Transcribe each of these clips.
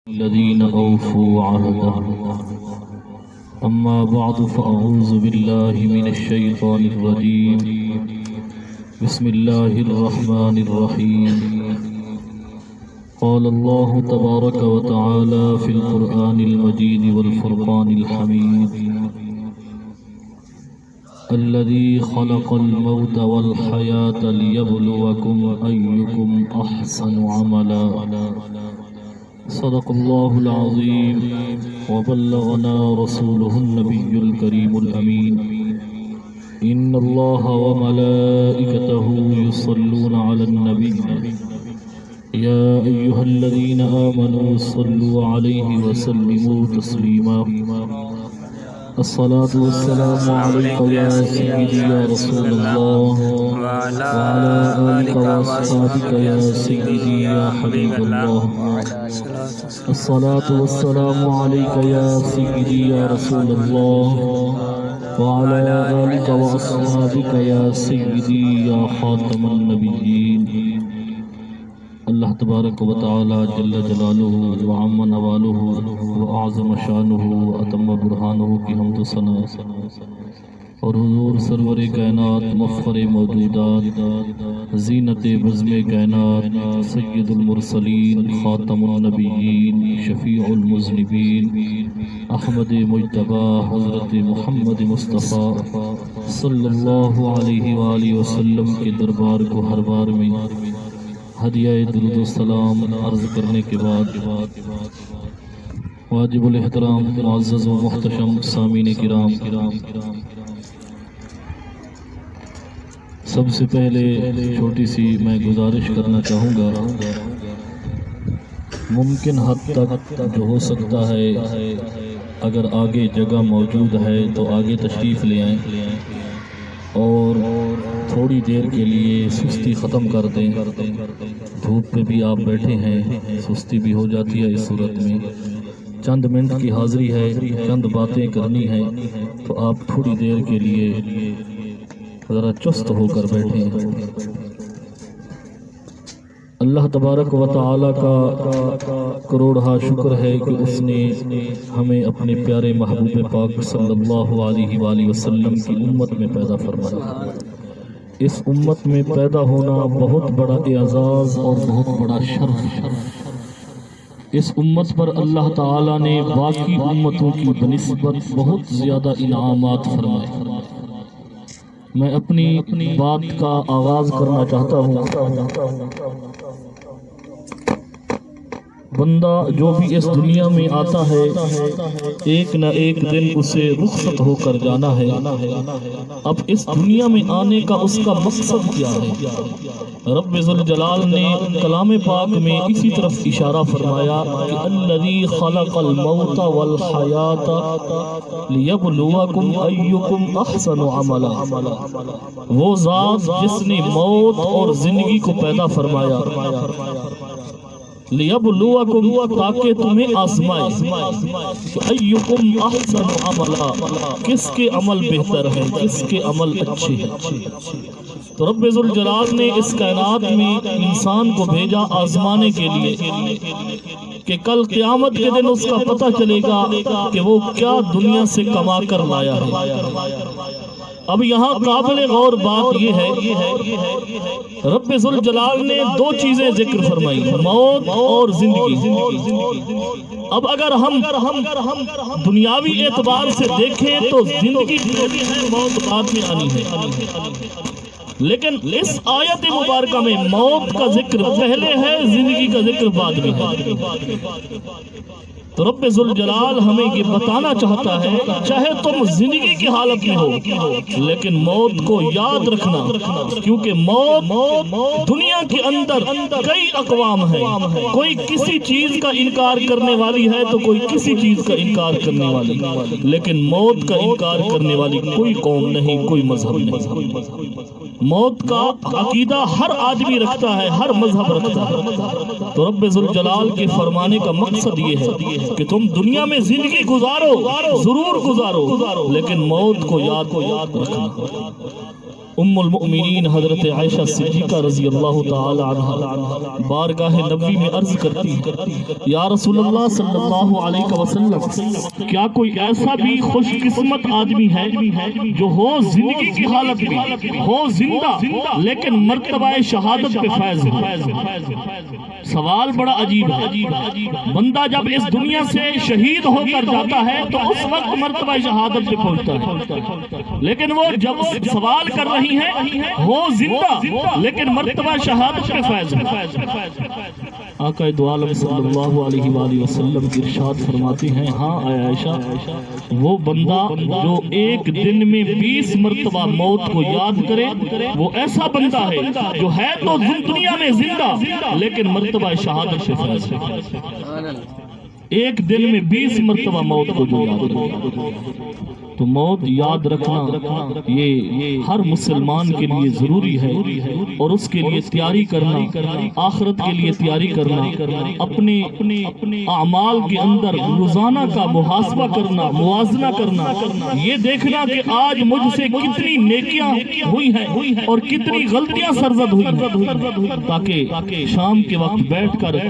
الذين أوفوا عهده. أما بعد فأعوذ بالله من الشيطان الرجيم. بسم الله الرحمن الرحيم. قال الله تبارك وتعالى في القرآن المجيد والفرقان الحميد: الذي خلق الموت والحياة ليبلوكم أيكم أحسن عملا. صدق الله العظيم وبلغنا رسوله النبي الكريم الأمين. إن الله وملائكته يصلون على النبي يا أيها الذين آمنوا صلوا عليه وسلموا تسليما. الصلاة والسلام عليك يا سيدي يا رسول الله وعلى آلك وأصحابك يا سيدي يا حبيب الله. الصلاة والسلام عليك يا سيدي يا رسول الله وعلى آلك وأصحابك يا سيدي يا خاتم النبيين. اللہ تبارک و تعالی جل جلالہ وعم نوالہ وأعظم شانہ وأتم برہانہ کی حمد و ثنا اور حضور سرور کائنات مفخر موجودات زینت بزم کائنات سید المرسلین خاتم النبیین شفیع المذنبین احمد مجتبی حضرت محمد مصطفیٰ صلی اللہ علیہ وآلہ وسلم کے دربار کو ہر بار میں ہدیہ درود و سلام عرض کرنے کے بعد واجب الاحترام معزز و محتشم سامعین کرام، سب سے پہلے چھوٹی سی میں گزارش کرنا چاہوں گا، ممکن حد تک جو ہو سکتا ہے اگر آگے جگہ موجود ہے تو آگے تشریف لے آئیں اور تھوڑی دیر کے لیے سستی ختم کر دیں. دھوپ پہ بھی آپ بیٹھے ہیں، سستی بھی ہو جاتی ہے. اس صورت میں چند منٹ کی حاضری ہے، چند باتیں کرنی ہیں، تو آپ تھوڑی دیر کے لیے ذرا چست ہو کر بیٹھیں. اللہ تبارک و تعالی کا کروڑہا شکر ہے کہ اس نے ہمیں اپنے پیارے محبوب پاک صلی اللہ علیہ وآلہ وسلم کی امت میں پیدا فرمایا. اس امت میں پیدا ہونا بہت بڑا اعزاز اور بہت بڑا شرف ہے. اس امت پر اللہ تعالی نے باقی امتوں کی بنسبت بہت زیادہ انعامات فرمائے. میں اپنی بات کا آغاز کرنا چاہتا ہوں. بندہ جو بھی اس دنیا میں آتا ہے ایک نہ ایک دن اسے رخصت ہو کر جانا ہے. اب اس دنیا میں آنے کا اس کا مقصد کیا ہے؟ رب ذوالجلال نے کلام پاک میں اسی طرف اشارہ فرمایا کہ الذی خلق الموت والحیات لیبلوکم ایکم احسن عملا. وہ ذات جس نے موت اور زندگی کو پیدا فرمایا لیبلوکم تاکہ تمہیں آزمائے ایکم احسن عملا، کس کے عمل بہتر ہے، کس کے عمل اچھے ہیں. تو رب ذوالجلال نے اس کائنات میں انسان کو بھیجا آزمانے کے لیے کہ کل قیامت کے دن اس کا پتہ چلے گا کہ وہ کیا دنیا سے کما کر لایا ہے. اب یہاں قابل غور بات یہ ہے رب ذوالجلال نے دو چیزیں ذکر فرمائی، موت اور زندگی. اب اگر ہم دنیاوی اعتبار سے دیکھیں تو زندگی ہے، موت بعد میں آنی ہے. لیکن اس آیت مبارکہ میں موت کا ذکر پہلے ہے، زندگی کا ذکر بعد میں ہے. تو رب ذوالجلال ہمیں یہ بتانا چاہتا ہے چاہے تم زندگی کی حالت میں ہو لیکن موت کو یاد رکھنا، کیونکہ موت دنیا کے اندر کئی اقوام ہیں. کوئی کسی چیز کا انکار کرنے والی ہے تو کوئی کسی چیز کا انکار کرنے والی، لیکن موت کا انکار کرنے والی کوئی قوم نہیں، کوئی مذہب نہیں. موت کا عقیدہ ہر آدمی رکھتا ہے، ہر مذہب رکھتا ہے. تو رب ذوالجلال کے فرمانے کا مقصد یہ ہے کہ تم دنیا میں زندگی گزارو، ضرور گزارو، لیکن موت کو یاد رکھنا. ام المؤمنین حضرت عائشہ صدیقہ رضی اللہ تعالی عنہ بارگاہ نبی میں عرض کرتی ہے یا رسول اللہ صلی اللہ علیہ وسلم کیا کوئی ایسا بھی خوش قسمت آدمی ہے جو ہو زندگی کی حالت میں ہو زندہ لیکن مرتبہ شہادت پہ فائز ہو؟ سوال بڑا عجیب ہے. بندہ جب اس دنیا سے شہید ہو کر جاتا ہے تو اس وقت مرتبہ شہادت پہ پہنچتا ہے، لیکن وہ جب سوال کر رہی ہیں ہو زندہ لیکن مرتبہ شہادت پہ فائز ہے. آقا دو عالم صلی اللہ علیہ وآلہ وسلم کی ارشاد فرماتے ہیں ہاں اے عائشہ، وہ بندہ جو ایک دن میں 20 مرتبہ موت کو یاد کرے وہ ایسا بندہ ہے جو ہے تو دنیا میں زندہ لیکن مرتبہ شہادت سے فائز ہے. ایک دن میں 20 مرتبہ موت کو جو یاد کرے تو موت یاد رکھنا یہ ہر مسلمان کے لیے ضروری ہے، اور اس کے لیے تیاری کرنا، آخرت کے لیے تیاری کرنا، اپنے اعمال کے اندر روزانہ کا محاسبہ کرنا، موازنہ کرنا، یہ دیکھنا کہ آج مجھ سے کتنی نیکیاں ہوئی ہیں اور کتنی غلطیاں سرزد ہوئی ہیں، تاکہ شام کے وقت بیٹھ کر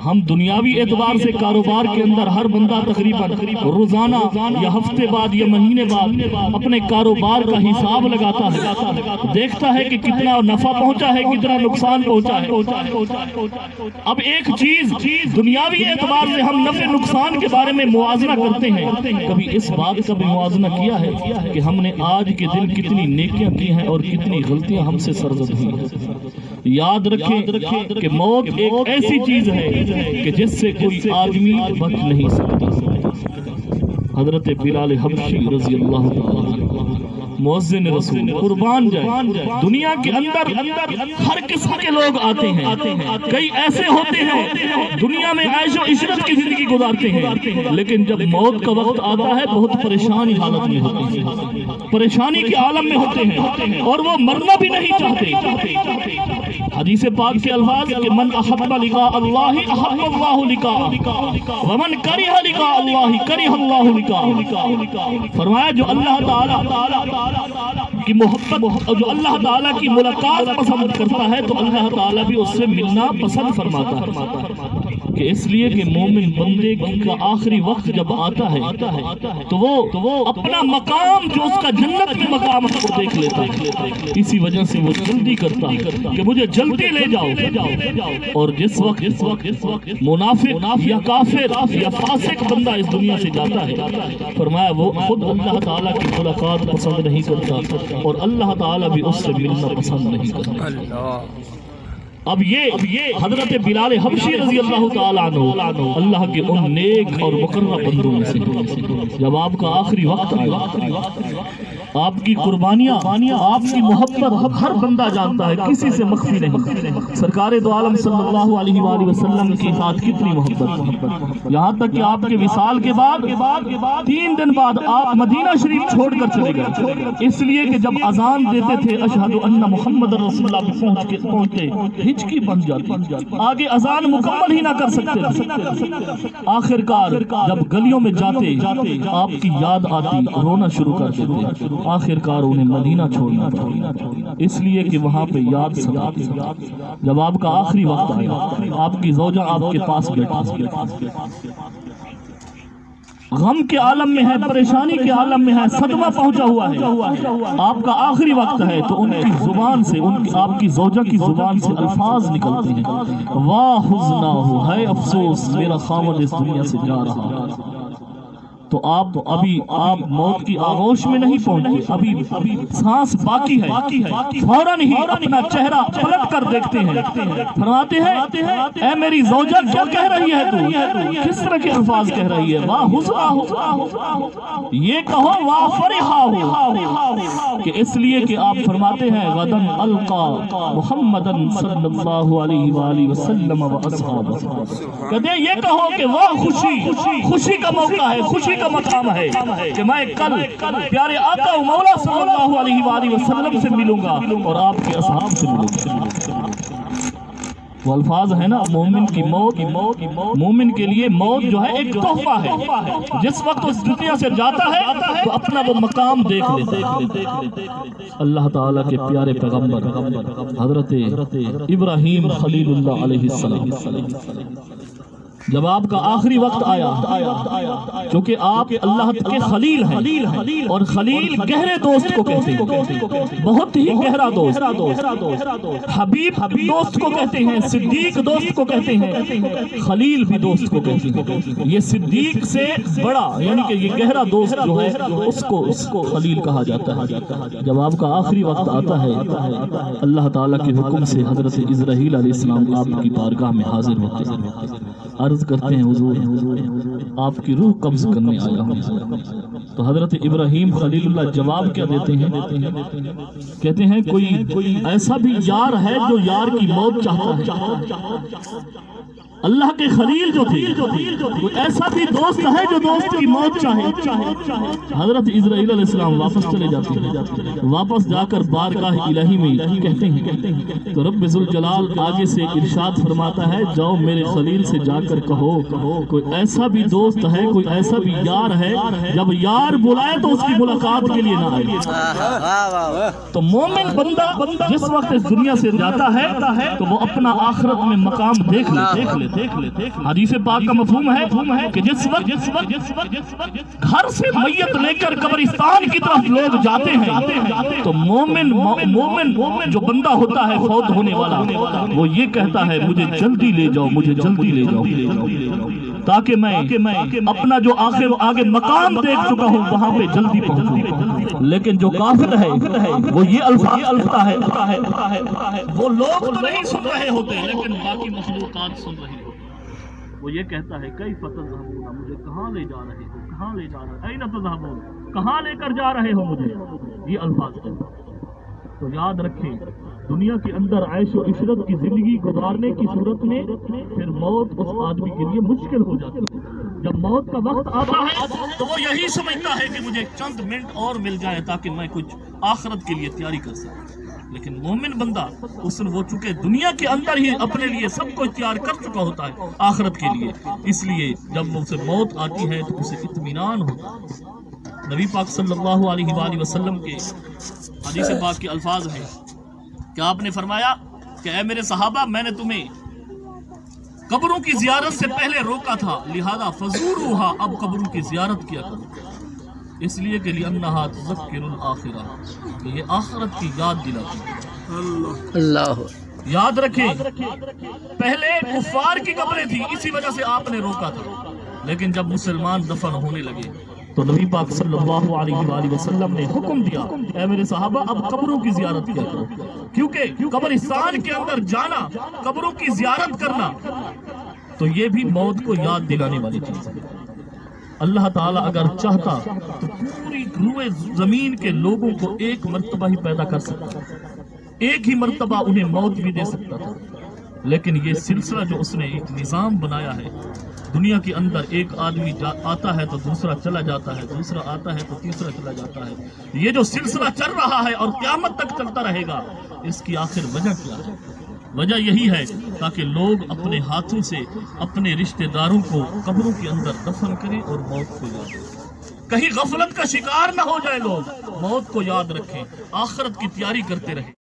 ہم دنیاوی اعتبار سے کاروبار کے اندر ہر بندہ تقریباً روزانہ یا ہفتے بعد یا مہینے بعد اپنے کاروبار کا حساب لگاتا ہے، دیکھتا ہے کہ کتنا نفع پہنچا ہے، کتنا نقصان پہنچا ہے. اب ایک چیز دنیاوی اعتبار سے ہم نفع نقصان کے بارے میں موازنہ کرتے ہیں، کبھی اس بات کا بھی موازنہ کیا ہے کہ ہم نے آج کے دن کتنی نیکیاں کی ہیں اور کتنی غلطیاں ہم سے سرزد ہوئی ہیں. یاد رکھیں کہ موت ایک ایسی چیز ہے کہ جس سے کوئی آدمی بچ نہیں سکتا. حضرت بلال حبشی رضی اللہ تعالی مؤذن رسول قربان جائے، دنیا کے اندر ہر قسم کے لوگ آتے ہیں، کئی ایسے ہوتے ہیں دنیا میں عیش و عشرت کی زندگی گزارتے ہیں، لیکن جب موت کا وقت آتا ہے بہت پریشانی حالت میں ہوتے ہیں، پریشانی کے عالم میں ہوتے ہیں اور وہ مرنا بھی نہیں چاہتے. حدیث پاک کے الفاظ کہ من احب لقاء اللہ احب اللہ لقاء ومن کرہ لقاء اللہ کرہ اللہ لقاء. فرمایا جو اللہ تعالی کی محبت اور جو اللہ تعالیٰ کی ملاقات پسند کرتا ہے تو اللہ تعالیٰ بھی اس سے ملنا پسند فرماتا ہے. کہ اس لیے کہ مومن بندے کا آخری وقت جب آتا ہے تو وہ اپنا مقام جو اس کا جنت میں مقام ہے وہ دیکھ لیتا ہے، اسی وجہ سے وہ جلدی کرتا ہے کہ مجھے جلدی لے جاؤ. اور جس وقت منافق یا کافر یا فاسق بندہ اس دنیا سے جاتا ہے، فرمایا وہ خود اللہ تعالیٰ کی ملاقات پسند نہیں کرتا اور اللہ تعالیٰ بھی اس سے ملنا پسند نہیں کرتا. اب یہ حضرت بلال حبشی رضی اللہ تعالیٰ عنہ اللہ کے ان نیک اور مقرب بندوں میں سے جب آپ کا آخری وقت آیا، آپ کی قربانیاں، آپ کی محبت ہر بندہ جانتا ہے، کسی سے مخفی نہیں. سرکار دو عالم صلی اللہ علیہ وآلہ وسلم کی ساتھ کتنی محبت، یہاں تک کہ آپ کے وصال کے بعد 3 دن بعد آپ مدینہ شریف چھوڑ کر چلے گئے، اس لیے کہ جب اذان دیتے تھے اشہد ان محمد رسول اللہ پہنچتے ہچکی بن جاتی، آگے اذان مکمل ہی نہ کر سکتے تھے. آخر کار جب گلیوں میں جاتے آپ کی یاد آتی، رونا شروع کر دیتے. آخر کار انہیں مدینہ چھوڑنا پڑا، اس لیے کہ وہاں پہ یاد سلاتی. جب آپ کا آخری وقت آیا، آپ کی زوجہ آپ کے پاس بیٹھی، غم کے عالم میں ہے، پریشانی کے عالم میں ہے، صدمہ پہنچا ہوا ہے، آپ کا آخری وقت ہے تو ان کی زبان سے، آپ کی زوجہ کی زبان سے الفاظ نکلتے ہیں واہ حزنہ ہے افسوس میرا خامد اس دنیا سے جا رہا. تو آپ موت کی آغوش میں نہیں پہنچے، ابھی سانس باقی ہے، فوراً ہی اپنا چہرہ پلٹ کر دیکھتے ہیں، فرماتے ہیں اے میری زوجہ کیا کہہ رہی ہے تو، کس طرح کے الفاظ کہہ رہی ہے؟ واہ حسنہ ہو، یہ کہو واہ فرحہ ہو، کہ اس لیے کہ آپ فرماتے ہیں غدن القا محمدن صلی اللہ علیہ وآلہ وسلم و اصحابہ. کہتے ہیں یہ کہو کہ واہ خوشی کا موقع ہے، خوشی کا مقام ہے کہ میں کل پیارے آقا و مولا صلی اللہ علیہ وآلہ وسلم سے ملوں گا اور آپ کے اصحاب سے ملوں گا. وہ الفاظ ہے نا مومن کی موت، مومن کے لیے موت جو ہے ایک تحفہ ہے. جس وقت اس دنیا سے جاتا ہے تو اپنا وہ مقام دیکھ لیتا ہے. اللہ تعالیٰ کے پیارے پیغمبر حضرت ابراہیم خلیل اللہ علیہ السلام جب آپ کا آخری وقت آیا، چونکہ آپ اللہ کے خلیل ہیں، اور خلیل گہرے دوست کو کہتے ہیں، بہت ہی گہرا دوست. حبیب دوست کو کہتے ہیں، صدیق دوست کو کہتے ہیں، خلیل بھی دوست کو کہتے ہیں. یہ صدیق سے بڑا یعنی کہ یہ گہرا دوست جو ہے اس کو خلیل کہا جاتا ہے. جب آپ کا آخری وقت آتا ہے، اللہ تعالیٰ کے حکم سے حضرت اسرائیل علیہ السلام آپ کی بارگاہ میں حاضر ہوتے ہیں، عرض کرتے ہیں حضور آپ کی روح قبض کرنے آیا ہوں. تو حضرت ابراہیم خلیل اللہ جواب کیا دیتے ہیں؟ کہتے ہیں کوئی ایسا بھی یار ہے جو یار کی موت چاہتا ہے. اللہ کے خلیل جو تھے، کوئی ایسا بھی دوست ہے جو دوست کی موت چاہے. حضرت اسرائیل علیہ السلام واپس چلے جاتے ہیں، واپس جا کر بارگاہ الہی میں کہتے ہیں تو رب ذوالجلال آگے سے ارشاد فرماتا ہے جاؤ میرے خلیل سے جا کر کہو کوئی ایسا بھی دوست ہے، کوئی ایسا بھی یار ہے، جب یار بلائے تو اس کی ملاقات کے لیے نہ آئے. تو مومن بندہ جس وقت اس دنیا سے جاتا ہے تو وہ اپنا آخرت میں مقام دیکھ لے. حدیث پاک کا مفہوم ہے کہ جس وقت گھر سے میت لے کر قبرستان کی طرف لوگ جاتے ہیں تو مومن جو بندہ ہوتا ہے فوت ہونے والا، وہ یہ کہتا ہے مجھے جلدی لے جاؤ، مجھے جلدی لے جاؤ، تاکہ میں اپنا جو آگے مقام دیکھ چکا ہوں وہاں پہ جلدی پہنچوں. لیکن جو کافر ہے وہ یہ الفاظ ہے، وہ لوگ تو نہیں سن رہے ہوتے لیکن باقی مخلوقات سن رہی ہوتی. وہ یہ کہتا ہے کیف تذهبون، مجھے کہاں لے جا رہے ہو، کہاں لے جا رہے، این تذهبون، کہاں لے کر جا رہے ہو مجھے. یہ الفاظ ہے. تو یاد رکھیں دنیا کے اندر عیش و عشرت کی زندگی گزارنے کی صورت میں پھر موت اس آدمی کے لیے مشکل ہو جاتی ہے. جب موت کا وقت آتا ہے تو وہ یہی سمجھتا ہے کہ مجھے چند منٹ اور مل جائے تاکہ میں کچھ آخرت کے لیے تیاری کر سکوں. لیکن مومن بندہ وہ چونکہ دنیا کے اندر ہی اپنے لیے سب کچھ تیار کر چکا ہوتا ہے آخرت کے لیے، اس لیے جب اسے موت آتی ہے تو اسے اطمینان ہوتا ہے. نبی پاک صلی اللہ علیہ وآلہ وسلم کے حدیث پاک کے الفاظ ہیں کہ آپ نے فرمایا کہ اے میرے صحابہ میں نے تمہیں قبروں کی زیارت سے پہلے روکا تھا، لہذا فزوروہا، اب قبروں کی زیارت کیا کرو، اس لیے کہ لِأَنَّهَا تُذَكِّرُ الْآخِرَةَ، کہ یہ آخرت کی یاد دلاتی ہے. اللہ یاد رکھیں پہلے کفار کی قبریں تھی، اسی وجہ سے آپ نے روکا تھا. لیکن جب مسلمان دفن ہونے لگے تو نبی پاک صلی اللہ علیہ وآلہ وسلم نے حکم دیا اے میرے صحابہ اب قبروں کی زیارت کیا کرو، کیونکہ قبرستان کے اندر جانا، قبروں کی زیارت کرنا تو یہ بھی موت کو یاد دلانے والی چیز ہے. اللہ تعالیٰ اگر چاہتا تو پوری روئے زمین کے لوگوں کو ایک مرتبہ ہی پیدا کر سکتا، ایک ہی مرتبہ انہیں موت بھی دے سکتا تھا. لیکن یہ سلسلہ جو اس نے ایک نظام بنایا ہے، دنیا کے اندر ایک آدمی آتا ہے تو دوسرا چلا جاتا ہے، دوسرا آتا ہے تو تیسرا چلا جاتا ہے. یہ جو سلسلہ چل رہا ہے اور قیامت تک چلتا رہے گا، اس کی آخر وجہ کیا ہے؟ وجہ یہی ہے تاکہ لوگ اپنے ہاتھوں سے اپنے رشتہ داروں کو قبروں کے اندر دفن کریں اور موت کو یاد رکھیں. کہیں غفلت کا شکار نہ ہو جائے لوگ، موت کو یاد رکھیں، آخرت کی تیاری کرتے رہیں.